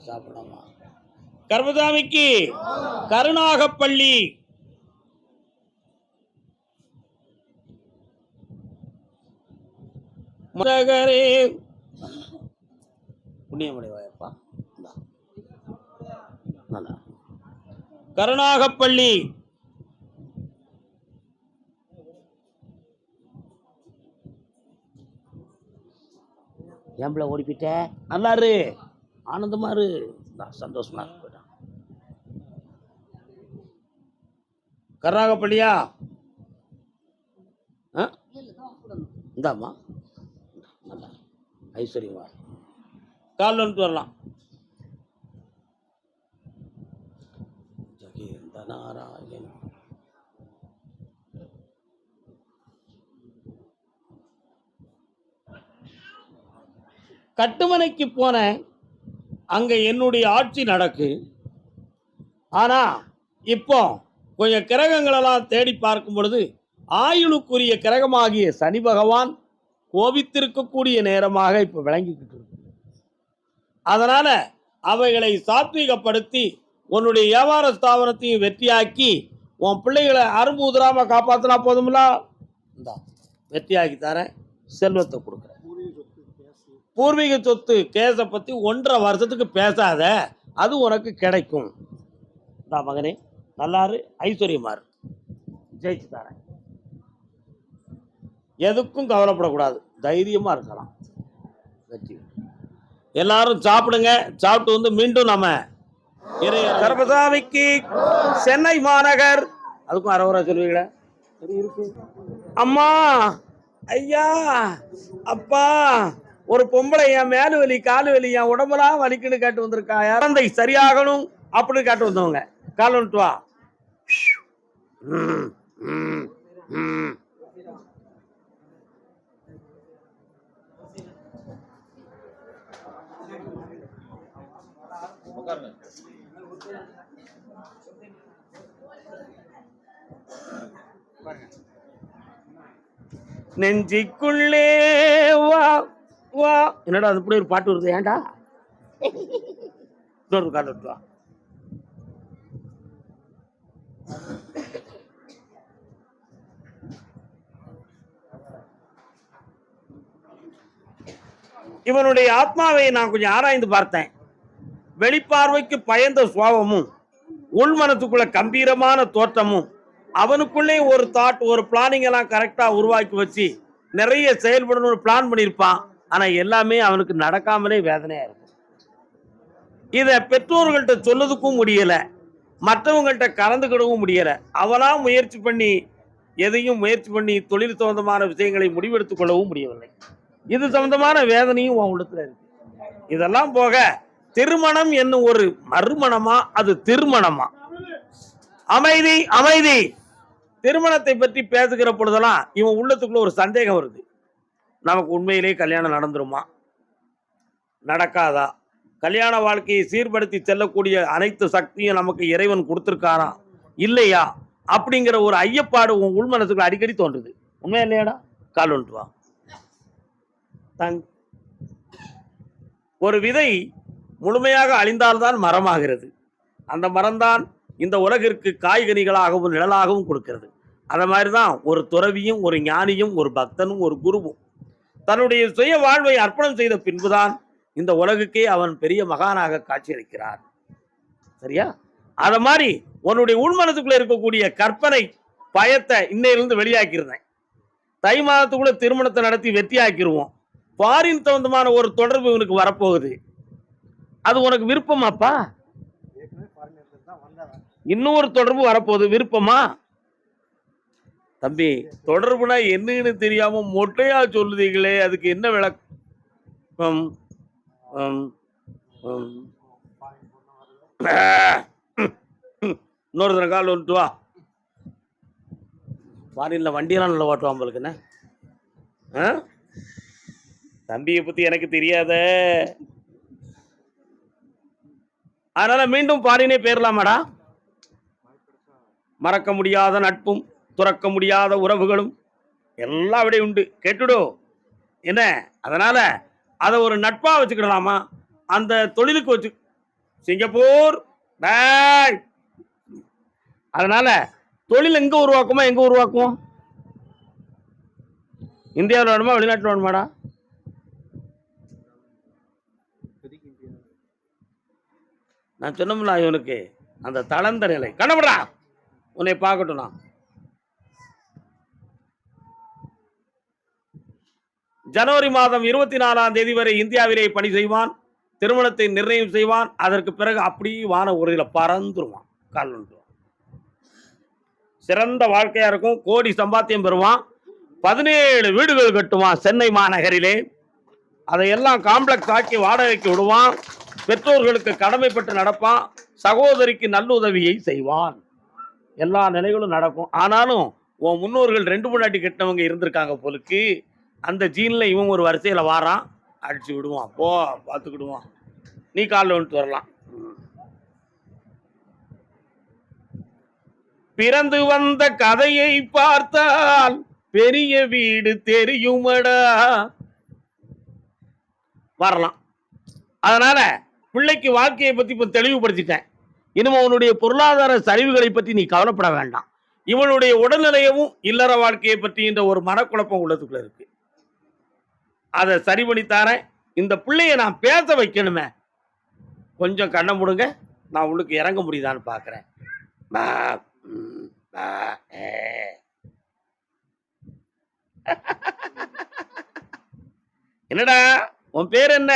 சாப்பிடலாமா? கர்மசாமிக்கு கருணாகப்பள்ளி மதகரே புண்ணியமடைவாயப்பா. கருணாகப்பள்ளி ஏம்பளை ஓடிப்பிட்ட நல்லாரு ஆனந்தமா இரு சந்தோஷமா இருக்கு. கருணாகப்பள்ளியா இந்தாம்மா நல்லா ஐஸ்வர்யமா கால் வந்துட்டு வரலாம். கட்டுமனைக்கு போனேன், அங்க என்னுடைய ஆட்சி நடக்கு. ஆனா இப்போ கொஞ்சம் கிரகங்களெல்லாம் தேடி பார்க்கும் பொழுது ஆயுளுக்குரிய கிரகமாகிய சனி பகவான் கோபித்திருக்கக்கூடிய நேரமாக இப்போ விளங்கிக்கிட்டு இருக்கு. அதனால அவைகளை சாத்வீகப்படுத்தி உன்னுடைய வியாபார ஸ்தாபனத்தையும் வெற்றியாக்கி உன் பிள்ளைகளை அரும்பு உதிராம காப்பாற்றினா போதும்ல. இந்த வெற்றியாக்கி தரேன், செல்வத்தை கொடுக்குறேன். பூர்வீக சொத்து கேஸை பற்றி 1.5 வருஷத்துக்கு பேசாத, அது உனக்கு கிடைக்கும். மகனே நல்லாரு ஐஸ்வர்யமாரு ஜெயிச்சு தரேன். எதுக்கும் கவலைப்படக்கூடாது, தைரியமா இருக்கலாம். வெற்றி. எல்லாரும் சாப்பிடுங்க. சாப்பிட்டு வந்து மீண்டும் நம்ம கர்மசாமிக்கு சென்னை மாநகர் அதுக்கும் அறவரா சொல்லுவீங்களா இருக்கு. அம்மா ஐயா அப்பா ஒரு பொம்பளை என் மேலு வலி காலு வலி என் உடம்பெல்லாம் வலிக்குன்னு கேட்டு வந்திருக்கா. இறந்தை சரியாகணும் அப்படின்னு கேட்டு வந்தவங்க கால் வந்துட்டு வா. நெஞ்சிக்குள்ளே வா வா. என்னடா அது இப்படி ஒரு பாட்டு வருது, ஏன்டா? இன்னொரு கால் விட்டு வா. இவனுடைய ஆத்மாவை நான் கொஞ்சம் ஆராய்ந்து பார்த்தேன். வெளிப்பார்வைக்கு பயந்த சுவாபமும் உள்மனத்துக்குள்ள கம்பீரமான தோற்றமும் அவனுக்குள்ளே ஒரு தாட் ஒரு பிளானிங் எல்லாம் கரெக்டா உருவாக்கி வச்சு நிறைய செயல்படணும்னு பிளான் பண்ணியிருப்பான். ஆனா எல்லாமே அவனுக்கு நடக்காமலே வேதனையா இருக்கும். இத பெற்றோர்கள்ட்ட சொல்லதுக்கும் முடியல, மற்றவங்கள்ட்ட கலந்துக்கிடவும் முடியல. அவனா முயற்சி பண்ணி எதையும் முயற்சி பண்ணி தொழில் சம்பந்தமான விஷயங்களை முடிவெடுத்துக் கொள்ளவும் முடியவில்லை. இது சம்பந்தமான வேதனையும் உன் உள்ளத்துல இருக்கு. இதெல்லாம் போக திருமணம் என்னும் ஒரு மறுமணமா அது திருமணமா? அமைதி அமைதி. திருமணத்தை பற்றி பேசுகிற பொழுதெல்லாம் இவன் உள்ளத்துக்குள்ள ஒரு சந்தேகம் வருது. நமக்கு உண்மையிலேயே கல்யாணம் நடந்துருமா நடக்காதா? கல்யாண வாழ்க்கையை சீர்படுத்தி செல்லக்கூடிய அனைத்து சக்தியும் நமக்கு இறைவன் கொடுத்திருக்காரா இல்லையா அப்படிங்கிற ஒரு ஐயப்பாடு உன் உள் மனசுக்குள்ள அடிக்கடி தோன்றுது. உண்மையா இல்லையாடா? கால் ஒன்று வா. ஒரு விதை முழுமையாக அழிந்தால்தான் மரமாகிறது. அந்த மரம்தான் இந்த உலகிற்கு காய்கனிகளாகவும் நிழலாகவும் கொடுக்கிறது. அந்த மாதிரிதான் ஒரு துறவியும் ஒரு ஞானியும் ஒரு பக்தனும் ஒரு குருவும் தன்னுடைய சுய வாழ்வை அர்ப்பணம் செய்த பின்புதான் இந்த உலகுக்கே அவன் பெரிய மகானாக காட்சியளிக்கிறார். சரியா? அத மாதிரி உன்னுடைய உள்மனத்துக்குள்ள இருக்கக்கூடிய கற்பனை பயத்தை இன்னையிலிருந்து வெளியாக்கிருந்தேன். தை மாதத்துக்குள்ள திருமணத்தை நடத்தி வெற்றியாக்கிடுவோம். ஃபாரின் சம்பந்தமான ஒரு தொடர்பு இவனுக்கு வரப்போகுது. அது உனக்கு விருப்பமாப்பா? இன்னொரு தொடர்பு வரப்போகுது, விருப்பமா? தம்பி, தொடர்புனா என்னன்னு தெரியாம மொட்டையா சொல்லுதீங்களே, அதுக்கு என்ன விளக்கம்? இன்னொரு தடவை கால் வந்துட்டு வா. ஃபாரின்ல வண்டியெல்லாம் நல்லா ஓட்டுவான் போலுக்குண்ணே. தம்பியை பத்தி எனக்கு தெரியாத, அதனால மீண்டும் ஃபாரினே பேரலாமாடா? மறக்க முடியாத நட்பும் துறக்க முடியாத உறவுகளும் எல்லாம் விட உண்டு. கேட்டுடு என்ன? அதனால அதை ஒரு நட்பா வச்சுக்கிடலாமா? அந்த தொழிலுக்கு வச்சு சிங்கப்பூர். அதனால தொழில் எங்க உருவாக்குமா? எங்க உருவாக்குவோம்? இந்தியாவில் வேணுமா வெளிநாட்டில் வேணுமாடா? நான் சொன்னோம்ல இவனுக்கு அந்த தளர்ந்த நிலை. கண்ணபடா உன்னை பார்க்கட்டும். நான் ஜனவரி மாதம் 24ஆம் தேதி வரை இந்தியாவிலே பணி செய்வான். திருமணத்தை நிர்ணயம் செய்வான். அதற்கு பிறகு அப்படியே வான உரையில பறந்துருவான். கால் சிறந்த வாழ்க்கையா இருக்கும். கோடி சம்பாத்தியம் பெறுவான். 17 வீடுகள் கட்டுவான் சென்னை மாநகரிலே. அதையெல்லாம் காம்ப்ளெக்ஸ் ஆக்கி வாடகைக்கு விடுவான். பெற்றோர்களுக்கு கடமைப்பட்டு நடப்பான். சகோதரிக்கு நல்லுதவியை செய்வான். எல்லா நிலைகளும் நடக்கும். ஆனாலும் உன் முன்னோர்கள் 2 முன்னாடி கட்டினவங்க இருந்திருக்காங்க போலுக்கு. அந்த ஜீன்ல இவன் ஒரு வரிசையில வாரான். அடிச்சு விடுவான். போ பார்த்துக்கிடுவான். நீ காலில் வந்துட்டு வரலாம். பிறந்து வந்த கதையை பார்த்தால் பெரிய வீடு தெரியுமடா. வரலாம். அதனால பிள்ளைக்கு வாழ்க்கையை பத்தி இப்ப தெளிவுபடுத்திட்டேன். இனிமே அவனுடைய பொருளாதார சரிவுகளை பற்றி நீ கவலைப்பட வேண்டாம். இவனுடைய உடல்நிலையவும் இல்லற வாழ்க்கையை பற்றி ஒரு மனக்குழப்பம் உள்ளதுக்குள்ள இருக்கு. அதை சரி பண்ணித்தாரேன். இந்த பிள்ளைய நான் பேச வைக்கணுமே. கொஞ்சம் கண்ணை மூடுங்க. நான் உள்ளுக்கு இறங்க முடியுதான்னு பாக்குறேன். என்னடா உன் பேர் என்ன?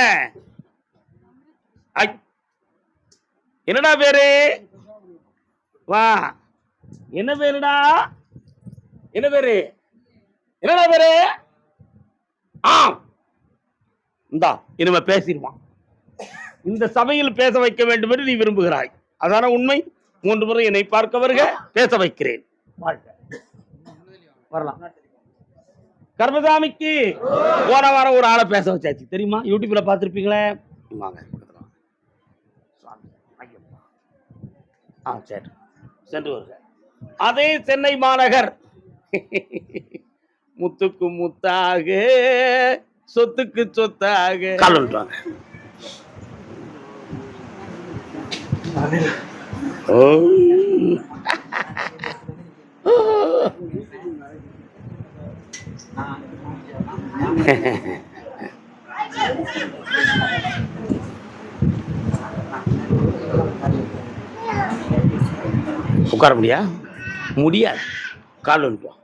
என்னடா பேரு? வா. என்ன பேருடா? என்ன பேரு? என்னடா பேரு? இந்தா இனிமே பேசிடுவான். இந்த சபையில் பேச வைக்க வேண்டும் என்று நீ விரும்புகிறாய். அதான உண்மை. 3 முறை என்னை பார்க்க வருக. பேச வைக்கிறேன். வரலாம். கர்மசாமிக்கு போன வாரம் ஒரு ஆளை பேச வச்சாச்சு தெரியுமா? யூடியூப்ல பார்த்துருப்பீங்களே. வாங்க. சரி சென்று வருக. அதே சென்னை மாநகர். முத்துக்கு முத்தாக சொத்துக்கு சொத்தாக காலன்றாங்க. உட்கார முடியாது. கால் வந்துட்டோம்.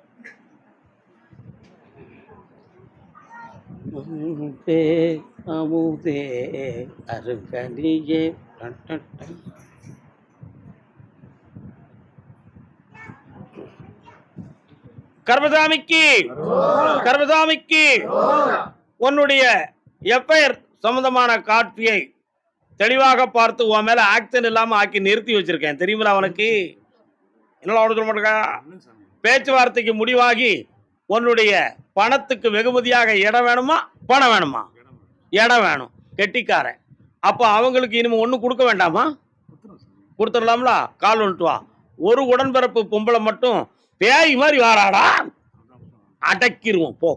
அமுதே அருகனியே. கர்மசாமிக்கு உன்னுடைய எஃப்ஐஆர் சம்பந்தமான காட்சியை தெளிவாக பார்த்து உன் மேல ஆக்சன் இல்லாம ஆக்கி நிறுத்தி வச்சிருக்கேன். தெரியுமா அவனுக்கு? என்ன சொல்ல மாட்டேங்க. பேச்சுவார்த்தைக்கு முடிவாகி உன்னுடைய பணத்துக்கு வெகுமதியாக இடம் வேணுமா பணம் வேணுமா? இடம் வேணும். கெட்டிக்காரன். அப்ப அவங்களுக்கு இனிமே ஒண்ணு கொடுக்க வேண்டாமா? கொடுத்துடலாம்ல. கால் வந்துட்டு வா. ஒரு உடன்பிறப்பு பொம்பளை மட்டும் பேய் மாதிரி வாராடா. அடக்கிடுவோம் போ.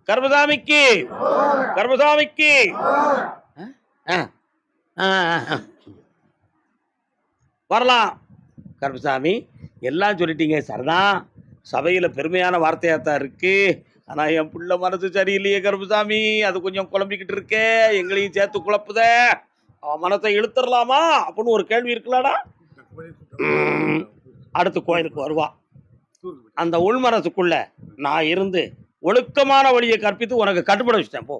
கர்மசாமிக்கு வரலாம். கர்மசாமி எல்லாம் சொல்லிட்டீங்க. சரிதான். சபையில பெருமையான வார்த்தையாத்தான் இருக்கு. ஆனா என் புள்ள மனசு சரியில்லையே கர்மசாமி. அது கொஞ்சம் குழம்பிக்கிட்டு இருக்கே. எங்களையும் சேர்த்து குழப்புத. அவன் மனத்தை இழுத்துடலாமா அப்படின்னு ஒரு கேள்வி இருக்கலாடா. அடுத்து கோயிலுக்கு வருவா. அந்த உள்மனசுக்குள்ள நான் இருந்து ஒழுக்கமான வழியை கற்பித்து உனக்கு கட்டுப்பட வச்சுட்டேன். போ,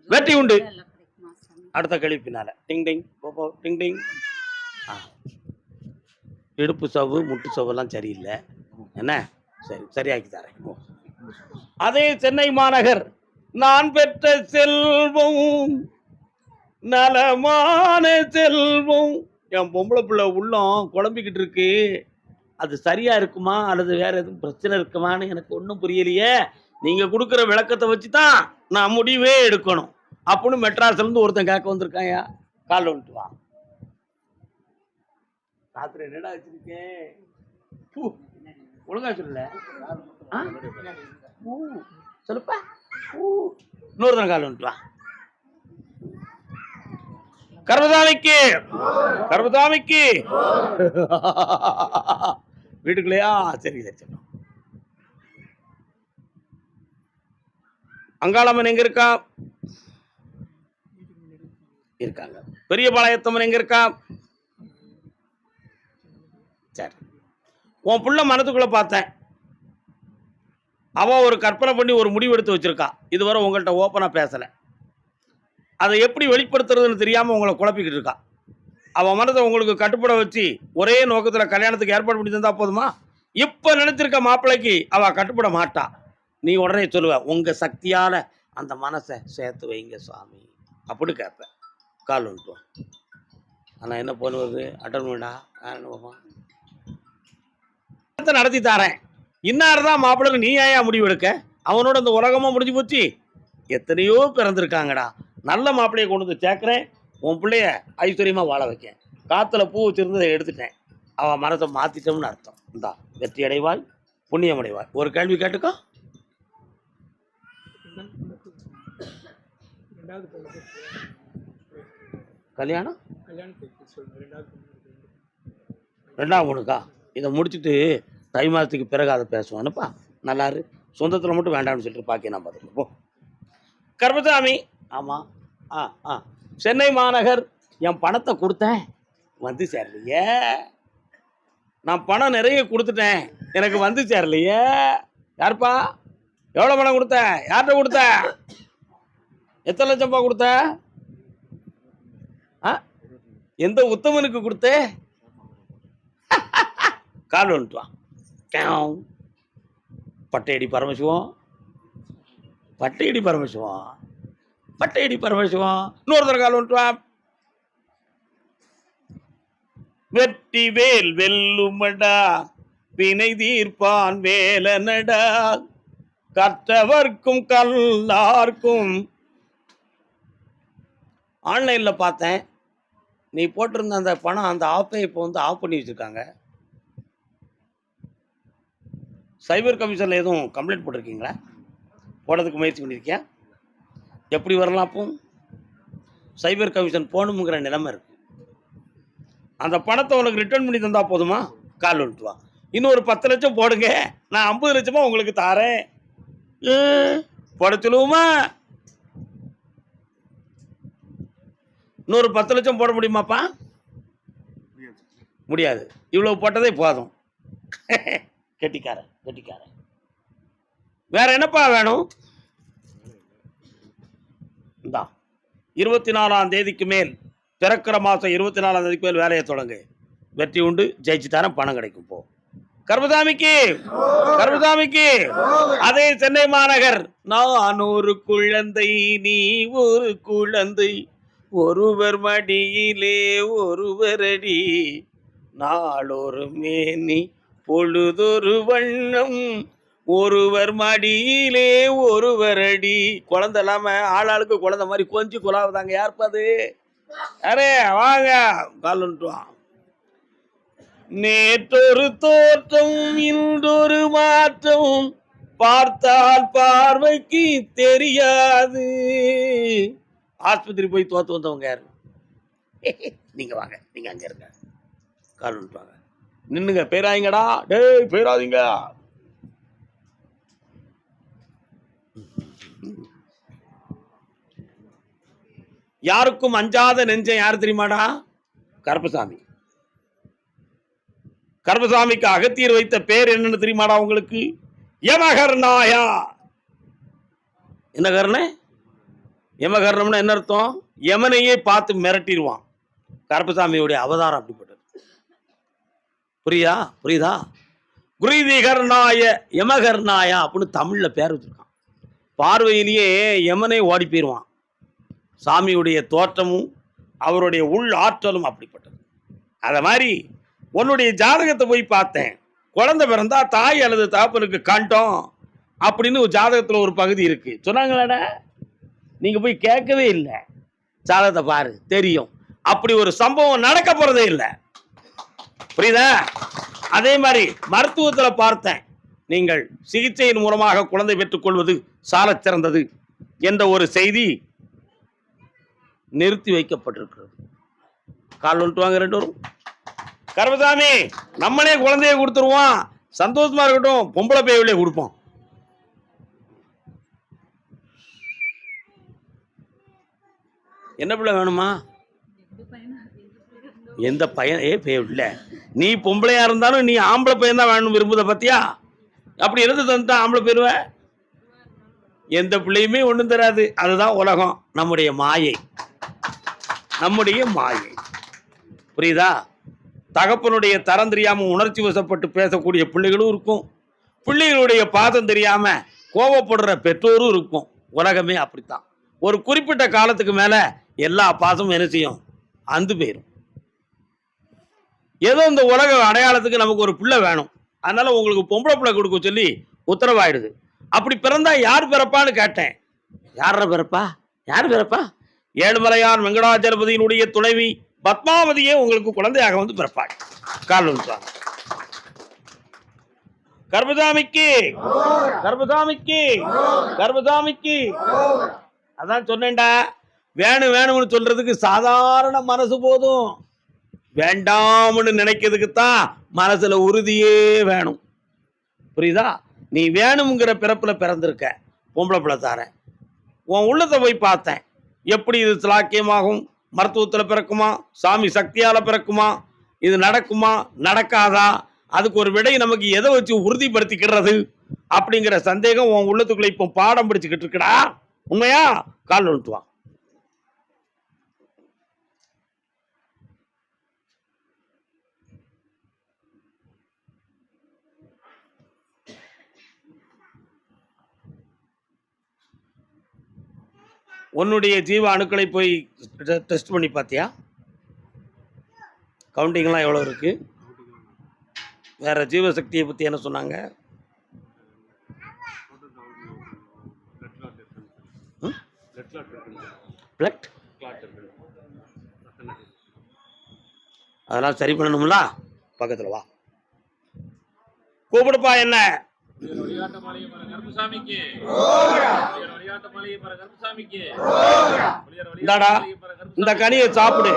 வெற்றி உண்டு. அடுத்த கேள்வி பின்னால. டிங் டிங் போ டிங் டிங். இடுப்பு சவ்வு முட்டு சவ்வெல்லாம் சரியில்லை. என்ன? சரி, சரியாக்கி தரேன். அதே சென்னை மாநகர். நான் பெற்ற செல்வம் நலமான செல்வம். என் பொம்பளை பிள்ளை உள்ளம் குழம்பிக்கிட்டு இருக்கு. அது சரியா இருக்குமா அல்லது வேற எதுவும் பிரச்சனை இருக்குமான்னு எனக்கு ஒன்றும் புரியலையே. நீங்க கொடுக்குற விளக்கத்தை வச்சுதான் நான் முடிவே எடுக்கணும் அப்படின்னு மெட்ராஸ்ல இருந்து ஒருத்தன் கேட்க வந்திருக்காயா. கால் வந்துட்டு வா. ராத்திரி என்னடா வச்சிருக்கேன்? ஒழுங்கா சொல்லல. சொல்லுப்பா. இன்னொருத்தன் கால் வந்துட்டு வா. கர்மசாமிக்கு கர்மசாமிக்கு வீட்டுக்குள்ளையா? சரி சரி சரி. அங்காளம்மன் எங்க இருக்கா? இருக்காங்க. பெரிய பாளையத்தம்மன் எங்க இருக்கா? சரி. உன் புள்ள மனத்துக்குள்ள பார்த்தேன், அவ ஒரு கற்பனை பண்ணி ஒரு முடிவு எடுத்து வச்சிருக்கா. இதுவரை உங்கள்கிட்ட ஓப்பனா பேசல. அதை எப்படி வெளிப்படுத்துறதுன்னு தெரியாம உங்களை குழப்பிக்கிட்டு இருக்கா. அவன் மனதை உங்களுக்கு கட்டுப்பட வச்சு ஒரே நோக்கத்துல கல்யாணத்துக்கு ஏற்பாடு பண்ணி தந்தா போதுமா? இப்ப நினைச்சிருக்க மாப்பிள்ளைக்கு அவ கட்டுப்பட மாட்டா. நீ உடனே சொல்லுவ, உங்க சக்தியால அந்த மனசை சேர்த்து வைங்க சாமி அப்படி கேட்ப. கால் வந்துட்டோம். ஆனா என்ன பண்ணுவது? அட்டன் பண்ணா நடத்தி தாரேன். இன்னார்தான் மாப்பிள்ளை, நீ ஏன் முடிவு எடுக்க? அவனோட இந்த உலகமா முடிஞ்சு போச்சு. எத்தனையோ பிறந்திருக்காங்கடா. நல்ல மாப்பிள்ளையை கொண்டு வந்து சேர்க்கிறேன். உன் பிள்ளைய ஐஸ்வர்யமா வாழ வைக்கேன். காத்துல பூ வச்சிருந்ததை எடுத்துட்டேன். அவன் மனத்தை மாத்திட்டோம்னு அர்த்தம். இந்தா வெற்றி அடைவாய், புண்ணியம் அடைவாய். ஒரு கேள்வி கேட்டுக்கோ. கல்யாணம் ரெண்டாவது பொண்ணுக்கா? இதை முடிச்சுட்டு தை மாதத்துக்கு பிறகு அதை பேசுவானுப்பா. நல்லாரு. சொந்தத்தில் மட்டும் வேண்டாம்னு சொல்லிட்டு பாக்கி நான் பார்த்துட்டு போ. கர்மசாமி. ஆமாம். ஆ ஆ சென்னை மாநகர். என் பணத்தை கொடுத்தேன், வந்து சேரலையே. நான் பணம் நிறைய கொடுத்துட்டேன், எனக்கு வந்து சேரலையே. யாருப்பா? எவ்வளோ பணம் கொடுத்த? யார்கிட்ட கொடுத்த? எத்தனை லட்சம்ப்பா கொடுத்த? ஆ எந்த உத்தமனுக்கு கொடுத்த? கால் வந்துட்டுவான். பட்டையடி பரமசிவம், பட்டையடி பரமசிவம், பட்டையடி பரமசிவம். இன்னொருத்தர் கால் வந்துட்டுவான். வெற்றி வேல் வெல்லுமடா, வினை தீர்ப்பான் வேலனடா, கற்றவர்க்கும் கல்லார்க்கும். ஆன்லைன்ல பார்த்தேன், நீ போட்டிருந்த அந்த பணம், அந்த ஆப்பை இப்போ வந்து ஆஃப் பண்ணி வச்சிருக்காங்க. சைபர் கமிஷனில் எதுவும் கம்ப்ளைண்ட் போட்டிருக்கீங்களா? போடுறதுக்கு முயற்சி பண்ணியிருக்கியா? எப்படி வரலாம்? அப்போ சைபர் கமிஷன் போகணுங்கிற நிலைமை இருக்கு. அந்த பணத்தை உனக்கு ரிட்டர்ன் பண்ணி தந்தா போதுமா? கால் வந்துட்டு வா. இன்னொரு 10 லட்சம் போடுங்க, நான் 50 லட்சமா உங்களுக்கு தாரேன். போட சொல்லுவோமா? இன்னொரு 10 லட்சம் போட முடியுமாப்பா? முடியாது. இவ்வளவு போட்டதே போதும். கெட்டிக்காரன் கெட்டிக்காரன். வேற என்னப்பா வேணும்? இந்தா 24ஆம் தேதிக்கு மேல், பிறக்கிற மாதம் 24ஆம் தேதிக்கு மேல் வேலையை தொடங்கு. வெற்றி உண்டு, ஜெயிச்சு தரேன், பணம் கிடைக்கும். போ. கர்மசாமிக்கு கர்மசாமிக்கு. அதே சென்னை மாநகர். நான் ஒரு குழந்தை, நீ ஒரு குழந்தை, ஒருவர் மடியிலே ஒருவரடி, நாளொரு மேனி பொழுதொரு வண்ணம், ஒருவர் மடியிலே ஒருவரடி. குழந்தை இல்லாம ஆளாளுக்கு குழந்தை மாதிரி கொஞ்சம் குழாவுதாங்க. யாருப்பது? அரே வாங்க, கால் வந்துட்டுவான். நேற்றொரு தோற்றம் இன்றொரு மாற்றம், பார்த்தால் பார்வைக்கு தெரியாது. ஆஸ்பத்திரி போய் தோத்து வந்தவங்க யாரு? நீங்க வாங்க, நீங்க அங்க இருங்க. கால் வந்துட்டுவாங்க. நின்னுங்க, பேராதீங்கடா. டேய் பேராதீங்க. யாருக்கும் அஞ்சாத நெஞ்சம் யாரு தெரியுமாடா? கருப்பசாமி. கருப்பசாமிக்கு அகத்தியர் வைத்த பேர் என்னன்னு தெரியுமாடா உங்களுக்கு? யமகர்ணாயா. என்ன கர்ணே? யமகர்ணம்னா என்ன அர்த்தம்? யமனையே பார்த்து மிரட்டிடுவான். கருப்பசாமியுடைய அவதாரம் அப்படிப்பட்டது. புரியுதா? குருதிகர்ணாய யமகர்ணாயா அப்படின்னு தமிழ்ல பேர் வச்சிருக்கான். பார்வையிலேயே யமனை ஓடி போயிடுவான். சாமியுடைய தோற்றமும் அவருடைய உள் ஆற்றலும் அப்படிப்பட்டது. அத மாதிரி உன்னுடைய ஜாதகத்தை போய் பார்த்தேன். குழந்தை பிறந்தா தாய் அல்லது தகப்பனுக்கு கண்டம் அப்படின்னு ஒரு ஜாதகத்துல ஒரு பகுதி இருக்கு. சொன்னாங்களாடா? நீங்க போய் கேட்கவே இல்லை. ஜாதகத்தை பாரு, தெரியும். அப்படி ஒரு சம்பவம் நடக்க போறதே இல்லை. புரியுதா? அதே மாதிரி மருத்துவத்துல பார்த்தேன், நீங்கள் சிகிச்சையின் மூலமாக குழந்தை பெற்றுக் கொள்வது சாலச் சிறந்தது என்ற ஒரு செய்தி நிறுத்தி வைக்கப்பட்டிருக்கிறது. கால் வந்துட்டு வாங்க ரெண்டு வரும். கருப்பசாமி நம்மளே குழந்தைய கொடுத்துருவோம், சந்தோஷமா இருக்கட்டும். பொம்பளை பேவிலே கொடுப்போம். என்ன பிள்ளை வேணுமா? எந்த பையன் பேவில்ல, நீ பொம்பளையா இருந்தாலும் நீ ஆம்பளை பையன் தான் வேணும் விரும்புத பத்தியா? அப்படி எது தந்தா ஆம்பளை போயிருவ? எந்த பிள்ளையுமே ஒண்ணும் தராது. அதுதான் உலகம், நம்முடைய மாயை, நம்முடைய மாயை. புரியுதா? தகப்பனுடைய தரம் தெரியாம உணர்ச்சி வசப்பட்டு பேசக்கூடிய பிள்ளைகளும் இருக்கும், பிள்ளைகளுடைய பாதம் தெரியாம கோபப்படுற பெற்றோரும் இருக்கும். உலகமே அப்படித்தான். ஒரு குறிப்பிட்ட காலத்துக்கு மேல எல்லா பாசமும் என்ன செய்யும்? அந்து போயிடும். ஏதோ இந்த உலக அடையாளத்துக்கு நமக்கு ஒரு பிள்ளை வேணும், அதனால உங்களுக்கு பொம்பளை பிள்ளை கொடுக்க சொல்லி உத்தரவாயிடுது. அப்படி பிறந்தா யார் பிறப்பான்னு கேட்டேன். யார பிறப்பா? யார் பிறப்பா? ஏழுமலையான் வெங்கடாஜலபதியினுடைய துணைவி பத்மாவதியே உங்களுக்கு குழந்தையாக வந்து பிறப்பாள். கால் வந்துட்டாங்க. கர்பசாமிக்கு கர்பசாமிக்கு கர்பசாமிக்கு. அதான் சொன்னேன்டா, வேணும் வேணும்னு சொல்றதுக்கு சாதாரண மனசு போதும், வேண்டாம்னு நினைக்கிறதுக்கு தான் மனசுல உறுதியே வேணும். புரியுதா? நீ வேணுங்கிற பிறப்புல பிறந்திருக்க, பொம்பளை பிள்ளை தாரேன். உன் உள்ளத்தை போய் பார்த்தேன், எப்படி இது சாக்கியமாகும்? மருத்துவத்தில் பிறக்குமா? சாமி சக்தியால பிறக்குமா? இது நடக்குமா நடக்காதா? அதுக்கு ஒரு விடை நமக்கு எதை வச்சு உறுதிப்படுத்திக்கிறது அப்படிங்கிற சந்தேகம் உன் உள்ளத்துக்குள்ள இப்போ பாடம் பிடிச்சுக்கிட்டு இருக்கடா. உண்மையா? கால் நிறுத்துவா. உன்னுடைய ஜீவ அணுக்களை போய் டெஸ்ட் பண்ணி பார்த்தியா? கவுண்டிங்லாம் எவ்வளோ இருக்கு? வேற ஜீவசக்தியை பற்றி என்ன சொன்னாங்க? அதெல்லாம் சரி பண்ணணும்ல. பக்கத்தில் வா, கூப்பிடுப்பா. என்ன இந்த கனியை சாப்பிடு,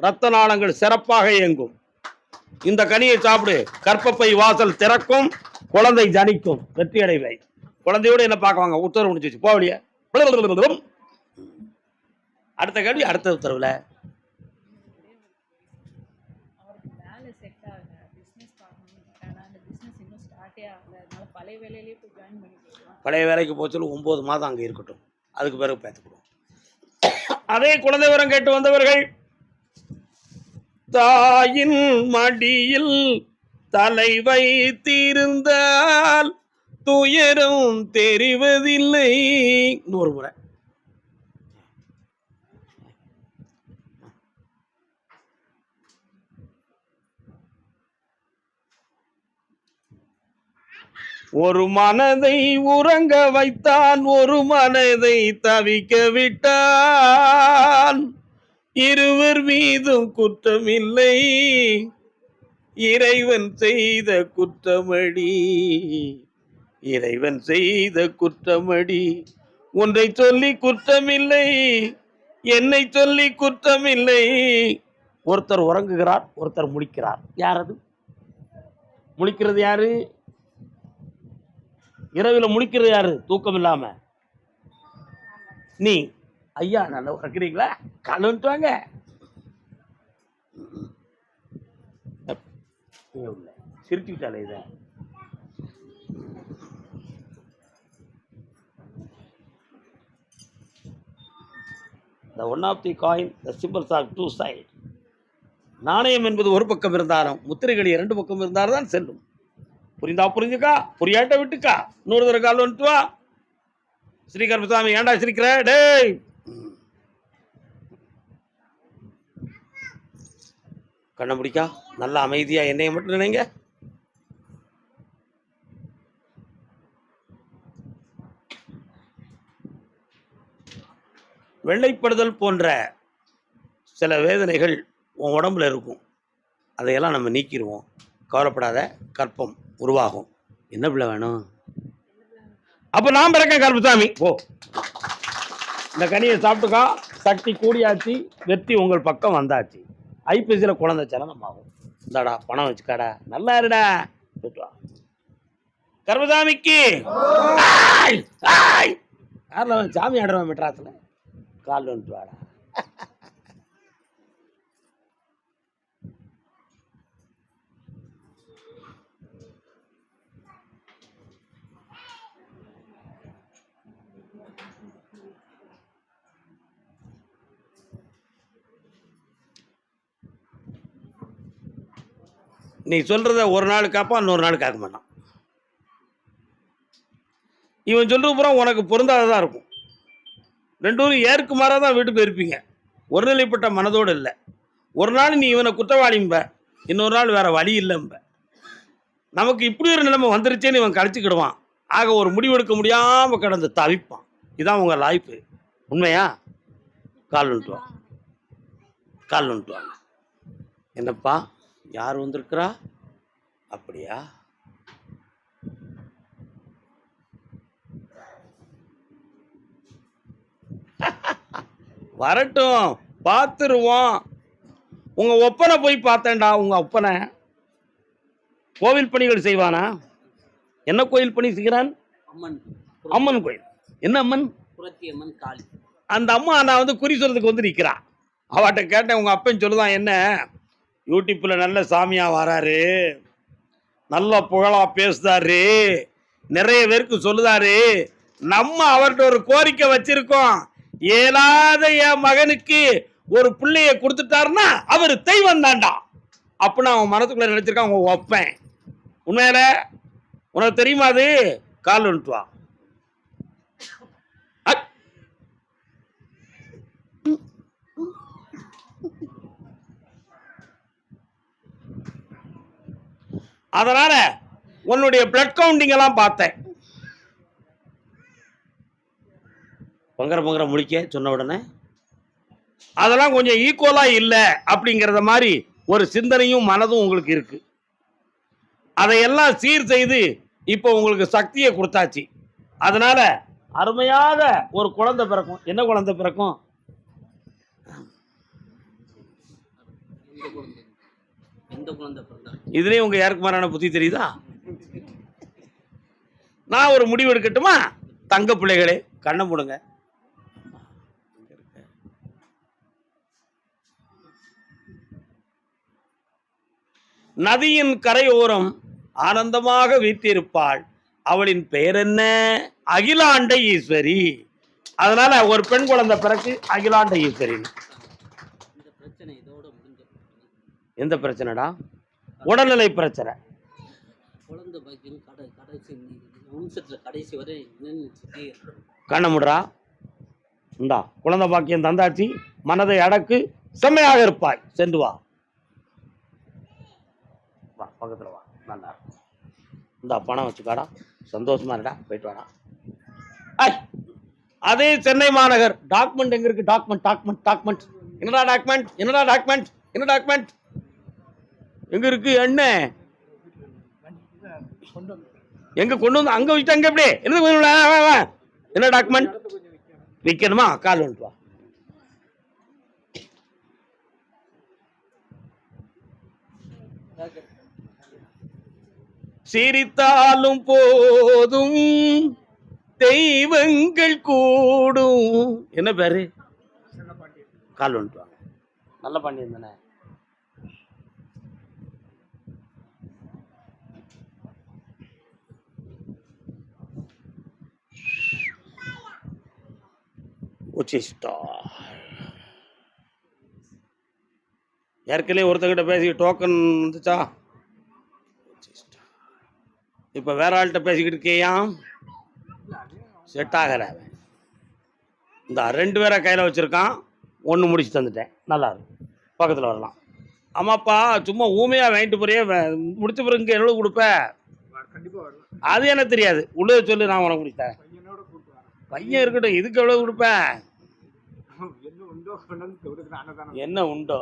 ரத்த நாளங்கள் சிறப்பாக இயங்கும். இந்த கனியை சாப்பிடு, கற்பப்பை வாசல் திறக்கும், குழந்தை ஜனிக்கும், வெற்றி அடைவை. குழந்தையோடு என்ன பார்க்குவாங்க? உத்தரவு முடிச்சு போவலிய. அடுத்த கேள்வி அடுத்த உத்தரவுல. பழைய வேலைக்கு போச்சு 9 மாதம் அங்கே இருக்கட்டும், அதுக்கு பிறகு பார்த்துக்கிடுவோம். அதே குழந்தை வரம் கேட்டு வந்தவர்கள் தாயின் மடியில் தலை வைத்திருந்தால் துயரம் தெரிவதில்லை. இன்னொரு முறை. ஒரு மனதை உறங்க வைத்தான், ஒரு மனதை தவிக்க விட்டான். இருவர் மீதும் குற்றமில்லை, இறைவன் செய்த குற்றமடி, இறைவன் செய்த குற்றமடி. ஒன்றை சொல்லி குற்றமில்லை, என்னை சொல்லி குற்றமில்லை. ஒருத்தர் உறங்குகிறார், ஒருத்தர் முழிக்கிறார். யார் அது? முழிக்கிறது யாரு? இரவில் முழிக்கிறது யாரு? தூக்கம் இல்லாம நீ. ஐயா நல்லா உறக்கிறீங்களா? கலந்துட்டு வாங்க. சிரிச்சுக்கிட்டாலே இத. The one of the coin, the symbols are two sides. நாணயம் என்பது ஒரு பக்கம் இருந்தாலும் முத்திரைகள் 2 பக்கம் இருந்தால் தான் செல்லும். புரிந்தா புரிஞ்சுக்கா, புரியாட்ட விட்டுக்கா. இன்னொரு தடவை கால் வந்துட்டு வா. ஸ்ரீ கருப்பசாமி ஏண்டா சிரிக்கிற? டேய், கண்ண முடிக்கா, நல்லா அமைதியா என்னைய மட்டும் நினைங்க. வெள்ளைப்படுதல் போன்ற சில வேதனைகள் உன் உடம்புல இருக்கும், அதையெல்லாம் நம்ம நீக்கிடுவோம். கவலைப்படாத, கற்பம் உருவாகும். என்ன பிள்ளை வேணும்? அப்ப நான் பிறக்கேன் கருப்பசாமி. ஓ, இந்த கனியை சாப்பிட்டுக்கா. சக்தி கூடியாச்சு, வெற்றி உங்கள் பக்கம் வந்தாச்சு. ஐப்பசியில் குழந்தை சலனம் ஆகும். இந்தாடா பணம் வச்சுக்காடா, நல்லா இருடா. கர்மசாமிக்கு யாரில் சாமி ஆடுறவன் மெட்ராஸில் கால் வந்துட்டு வாடா. நீ சொல்றத ஒரு நாள் காப்பான், இன்னொரு நாள் காக்க மாட்டான். இவன் சொல்றது பூரா உனக்கு பொருந்தாததான் இருக்கும். ரெண்டும் ஏற்கு மாறாக தான் வீட்டுக்கு இருப்பீங்க. ஒருநிலைப்பட்ட மனதோடு இல்லை. ஒரு நாள் நீ இவனை குற்றவாளிம்ப, இன்னொரு நாள் வேற வழி இல்லைம்ப. நமக்கு இப்படி ஒரு நிலைமை வந்துருச்சேன்னு இவன் கழிச்சுக்கிடுவான். ஆக ஒரு முடிவெடுக்க முடியாமல் கடந்து தவிப்பான். இதான் உங்க லைஃப். உண்மையா? கால் வந்துட்டுவான், கால் வந்துட்டுவாங்க. என்னப்பா யார் வந்திருக்கிறா? அப்படியா? வரட்டும், பார்த்துருவோம். உங்க ஒப்பனை போய் பார்த்தேன்டா. உங்க ஒப்பனை கோவில் பணிகள் செய்வானா? என்ன கோயில் பணி செய்கிறான்? அம்மன் கோயில். என்ன அம்மன்? காளி. அந்த அம்மா நான் வந்து குறி சொல்றதுக்கு வந்து நிற்கிறா. அவட்ட கேட்டேன், உங்க அப்பன் சொல்லுதான், என்ன யூடியூப்ல நல்ல சாமியா வராரு, நல்ல புகழா பேசுதாரு, நிறைய பேருக்கு சொல்லுதாரு, நம்ம அவர்கிட்ட ஒரு கோரிக்கை வச்சிருக்கோம், ஏலாத என் மகனுக்கு ஒரு பிள்ளைய கொடுத்துட்டாருன்னா அவர் தெய்வம் தாண்டா அப்படின்னு அவன் மனத்துக்குள்ள நினைச்சிருக்கான். அவங்க ஒப்பேன். உண்மையில உனக்கு தெரியுமா? அது கால் வந்துட்டு வா. அதனால உன்னுடைய பிளட் கவுண்டிங் எல்லாம் பார்த்தேன். பங்கர முடிக்க சொன்ன உடனே அதெல்லாம் கொஞ்சம் ஈக்குவலா இல்லை அப்படிங்கிறத மாதிரி ஒரு சிந்தனையும் மனதும் உங்களுக்கு இருக்கு. அதையெல்லாம் சீர் செய்து இப்போ உங்களுக்கு சக்தியை கொடுத்தாச்சு. அதனால அருமையாக ஒரு குழந்தை பிறக்கும். என்ன குழந்தை பிறக்கும்? இதுலயும் உங்க யாருக்கு மாறான புத்தி தெரியுதா? நான் ஒரு முடிவு எடுக்கட்டுமா? தங்க பிள்ளைகளே, கண்ணை மூடுங்க. நதியின் கரையோரம் ஆனந்தமாக வீற்றிருப்பாள். அவளின் பெயர் என்ன? அகிலாண்ட ஈஸ்வரி. அதனால ஒரு பெண் குழந்தை பிறகு அகிலாண்ட ஈஸ்வரி. எந்த பிரச்சனைடா? உடல்நிலை பிரச்சனை. கண்ண முடுறா. இந்தா குழந்தை பாக்கியம் தந்தாச்சு. மனதை அடக்கு, செம்மையாக இருப்பாய். சென்று வா, பக்கத்துல வா. நல்லா இந்த பணம் வச்சுக்காடா, சந்தோஷமா இருடா, போயிட்டு வாடா. அதே சென்னை மாநகர். டாக்குமெண்ட் எங்க இருக்கு? Document document document. என்னடா டாக்குமெண்ட்? என்னடா டாக்குமெண்ட்? என்ன டாக்குமெண்ட் எங்க இருக்கு? என்ன எங்க கொண்டு வந்து அங்க வச்சுட்டாங்க? எப்படி? என்ன டாக்குமெண்ட் விற்கணுமா? கால் வந்துட்டு வா. சிரித்தாலும் போதும் தெய்வங்கள் கூடும். என்ன பேரு? கால் வந்துட்டு வாங்க. நல்ல பாண்டியன் தானே? ஏற்கனவே ஒருத்தங்கிட்ட பேசி டோக்கன் வந்துச்சா? இப்ப வேற ஆள்கிட்ட பேசிக்கிட்டு இருக்கியா? செட் ஆகல. இந்த 2 பேரை கையில வச்சிருக்கான். 1 முடிச்சு தந்துட்டேன். நல்லா இருக்கும். பக்கத்துல வரலாம். ஆமாப்பா, சும்மா ஊமையா வாங்கிட்டு போறியே, முடிச்ச பிறகு எவ்வளவு கொடுப்ப? அது எனக்கு தெரியாது. உள்ளே சொல்லு, நான் உனக்கு முடித்தேன். பையன் இருக்கட்டும், இதுக்கு எவ்வளவு கொடுப்ப? என்ன உண்டோ?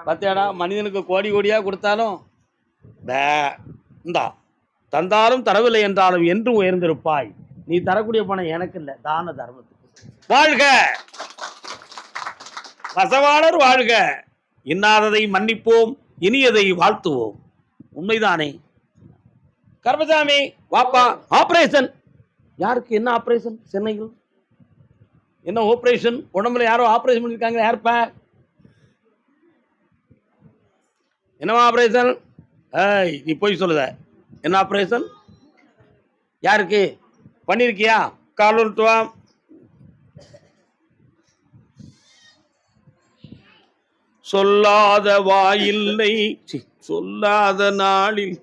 பத்தியாடா, மனிதனுக்கு கோடி கோடியா கொடுத்தாலும் இந்தா தந்தாலும் தரவில்லை என்றாலும் என்றும் உயர்ந்திருப்பாய். நீ தரக்கூடிய பணம் எனக்கு இல்லை, தான தர்மத்துக்கு. வாழ்க வசவாளர் வாழ்க. இன்னாததை மன்னிப்போம், இனியதை வாழ்த்துவோம். உண்மைதானே? கர்மசாமி வாப்பா. ஆபரேஷன். யாருக்கு என்ன ஆபரேஷன்? சென்னையில் என்ன ஆபரேஷன்? உடம்புல யாரோ ஆபரேஷன் பண்ணிருக்காங்க. யாருப்பா? என்னவா ஆபரேஷன்? நீ போய் சொல்லுத. என்ன ஆபரேஷன்? யாருக்கு பண்ணிருக்கியா? கால் வா. சொல்லாத வாயில்லை, சொல்லாத நாளில்.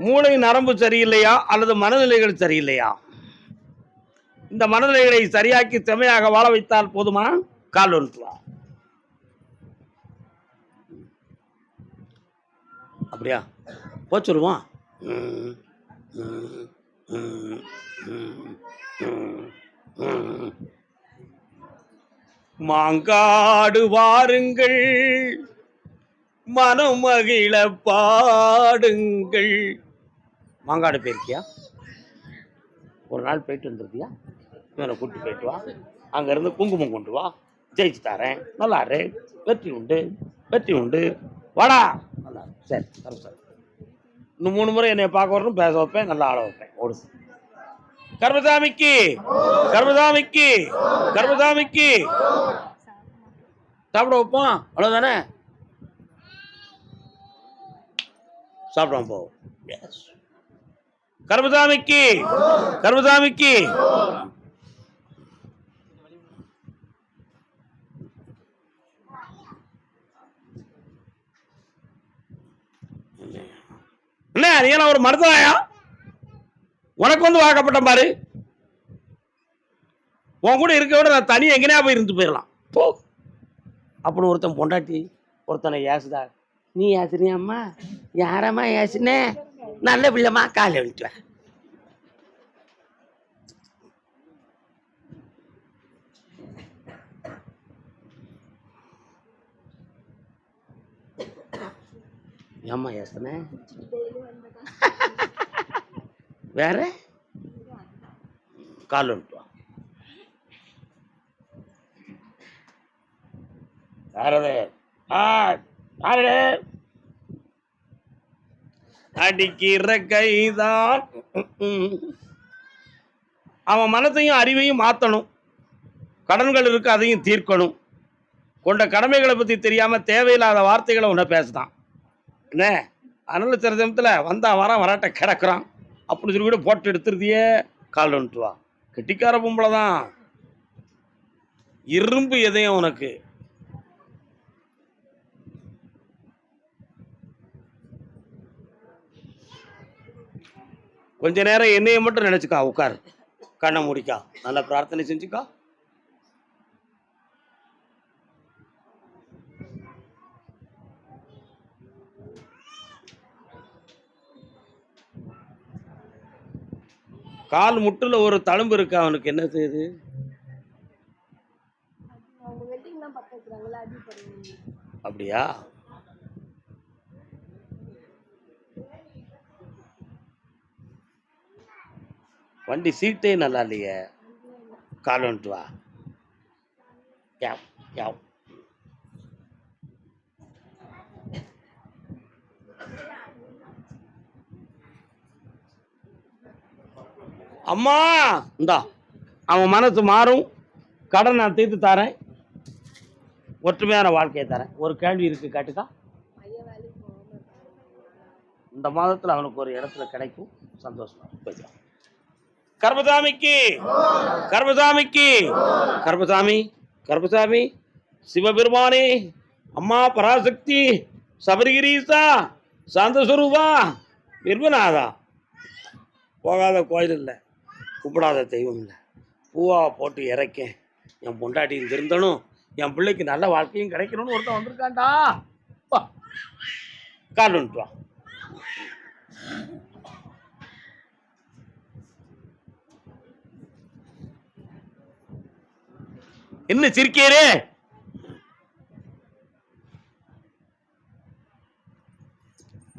மூளை நரம்பு சரியில்லையா அல்லது மனநிலைகள் சரியில்லையா? இந்த மனநிலைகளை சரியாக்கி செமையாக வாழ வைத்தால் போதுமா? கால் வா. அப்படியா? போச்சுருவான். மாங்காடு வாருங்கள், மனமகிழ பாடுங்கள். மாங்காடு போயிருக்கியா? ஒரு நாள் போயிட்டு வந்துருக்கியா? இவனை கூப்பிட்டு போயிட்டு வா. அங்கேருந்து குங்குமம் கொண்டு வா. ஜெயிச்சு தரேன். நல்லாரு. வெற்றி உண்டு, வெற்றி உண்டு. வாடா. நல்லா சரி. சார் இன்னும் 3 முறை என்னை பார்க்க வரணும், பேச வைப்பேன், நல்லா ஆள வைப்பேன். ஓடு. கர்மசாமிக்கு, கர்மசாமிக்கு, கர்மசாமிக்கு சாப்பிட வைப்போம். அவ்வளோதானே? சாப்பிடாம போ. கர்மசாமிக்கு, கர்மசாமிக்கு. என்ன நீ ஒரு மருத்துவயா? உனக்கு வந்து வாக்கப்பட்ட பாரு. உன் கூட இருக்க விட நான் தனியாக எங்கேயா போய் இருந்து போயிடலாம் போ. அப்படி ஒருத்தன் பொண்டாட்டி ஒருத்தனை ஏசுதா. நீ ஏசுறியம்மா? யாரம்மா ஏசுனே? நல்ல பிள்ளைம்மா, காலை விட்டுவேன். ஏம்மா ஏசுனே? வேற கால் விட்டுவா. வேறது அடிக்கிற கைதான். அவன் மனத்தையும் அறிவையும் மாற்றணும். கடன்கள் இருக்கு, அதையும் தீர்க்கணும். கொண்ட கடமைகளை பற்றி தெரியாமல் தேவையில்லாத வார்த்தைகளை ஒன்று பேசுதான். என்ன அதனால சில சமயத்தில் வந்தா வரான், வராட்ட கிடக்குறான் அப்படின்னு சொல்லி கூட போட்டு எடுத்துருதியே. கால் வந்துட்டு வா. கெட்டிக்கார பொம்பளை தான். இரும்பு எதையும் உனக்கு. கொஞ்ச நேரம் என்னைய மட்டும் நினைச்சுக்கா. உட்காரு, கண்ணை முடிக்கா, நல்லா பிரார்த்தனை செஞ்சுக்கா. கால் முட்டுல ஒரு தழும்பு இருக்கு. அவனுக்கு என்ன செய்யுது? அப்படியா? வண்டி சீட்டே நல்லா இல்லையே. கால் வந்துட்டு வா. யாவ் யாவ். அம்மா இந்தா, அவன் மனசு மாறும். கடன் நான் தீர்த்து தரேன். ஒற்றுமையான வாழ்க்கையை தரேன். ஒரு கேள்வி இருக்கு, கேட்டுக்கா. இந்த மாதத்தில் அவனுக்கு ஒரு இடத்துல கிடைக்கும். சந்தோஷமா போய்க்கலாம். கர்மசாமிக்கு, கர்மசாமிக்கு, கர்மசாமி, கர்மசாமி, சிவபெருமானே, அம்மா பராசக்தி, சபரிகிரீசா, சாந்தஸ்வரூபா, விர்வநாதா. போகாத கோயில் இல்லை, கூப்பிடாத தெய்வம் இல்லை. பூவா போட்டு இறக்கேன். என் பொண்டாட்டியும் திருந்தணும், என் பிள்ளைக்கு நல்ல வாழ்க்கையும் கிடைக்கணும்னு ஒருத்தன் வந்திருக்காண்டா. வா, கால் வந்துட்டு வா. என்ன சிரிக்கிறே?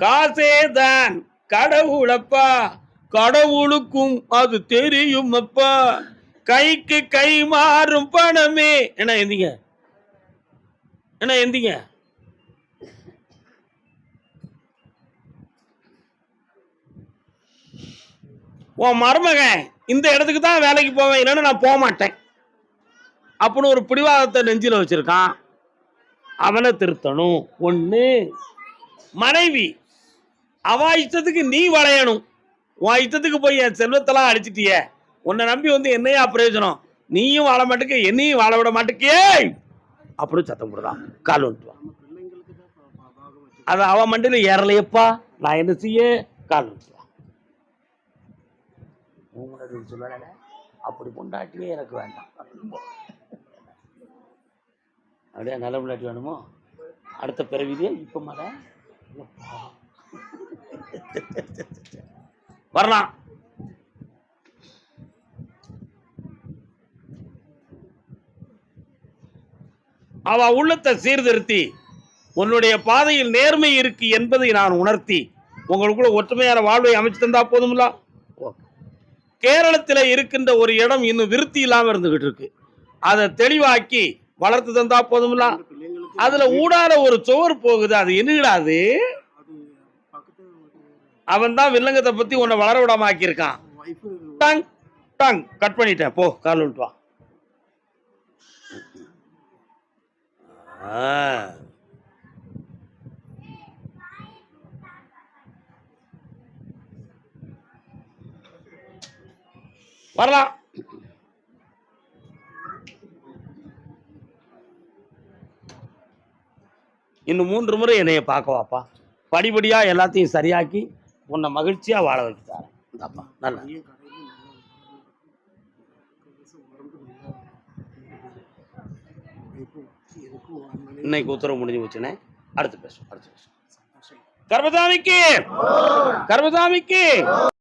காசே தான் கடவுளப்பா, கடவுளுக்கும் அது தெரியும் அப்பா, கைக்கு கை மாறும் பணமே. என்ன எந்திங்க, என்ன எந்திங்க. உன் மருமகன் இந்த இடத்துக்கு தான் வேலைக்கு போவேன், இல்லைன்னு நான் போக மாட்டேன் அப்படின்னு ஒரு பிடிவாதத்தை நெஞ்சில வச்சிருக்கான். அவனை திருத்தணும். ஒண்ணு. மனைவி அவ இஷ்டத்துக்கு நீ வளையணும். உன் இஷ்டத்துக்கு போய் என் செல்வத்தெல்லாம் அடிச்சிட்டிய, உன்னை நம்பி வந்து என்னையா பிரயோஜனம், நீயும் வாழ மாட்டேங்க என்னையும் வாழ விட மாட்டேக்கே அப்படி சத்தம் போடுறான். கால் வந்துட்டு அது அவன் மண்டியில ஏறலையப்பா, நான் என்ன செய்ய, கால் வந்துட்டு சொல்லல. அப்படி பொண்டாட்டியே எனக்கு வேண்டாம். அப்படியே நல்ல பொண்டாட்டி வேணுமோ, அடுத்த பிறவிலே இப்ப மத வரலாம். அவ உள்ளத்தை சீர்திருத்தி உன்னுடைய பாதையில் நேர்மை இருக்கு என்பதை நான் உணர்த்தி உங்களுக்குள்ள ஒற்றுமையான வாழ்வை அமைச்சு தந்தா போதும்ல. கேரளத்தில் இருக்கின்ற ஒரு இடம் இன்னும் விருத்தி இல்லாம இருந்துகிட்டு இருக்கு, அதை தெளிவாக்கி வளர்த்து தந்தா போதும்ல. அதுல ஊடால ஒரு சுவர் போகுது, அது என்னடாது, அவன் தான் வில்லங்கத்தை பத்தி உன்னை வளர விடாம ஆக்கியிருக்கான். டங் டங் கட் பண்ணிட்டேன், போ கால் விட்டு வா. வரலாம். இன்னும் 3 முறை என்னைய பார்க்கவாப்பா, படிப்படியா எல்லாத்தையும் சரியாக்கி உன்னை மகிழ்ச்சியா வாழ வைத்தாரு. நல்லா இன்னைக்கு உத்தரவு முடிஞ்சு போச்சுனே. அடுத்து பேசுவோம். கர்மசாமிக்கு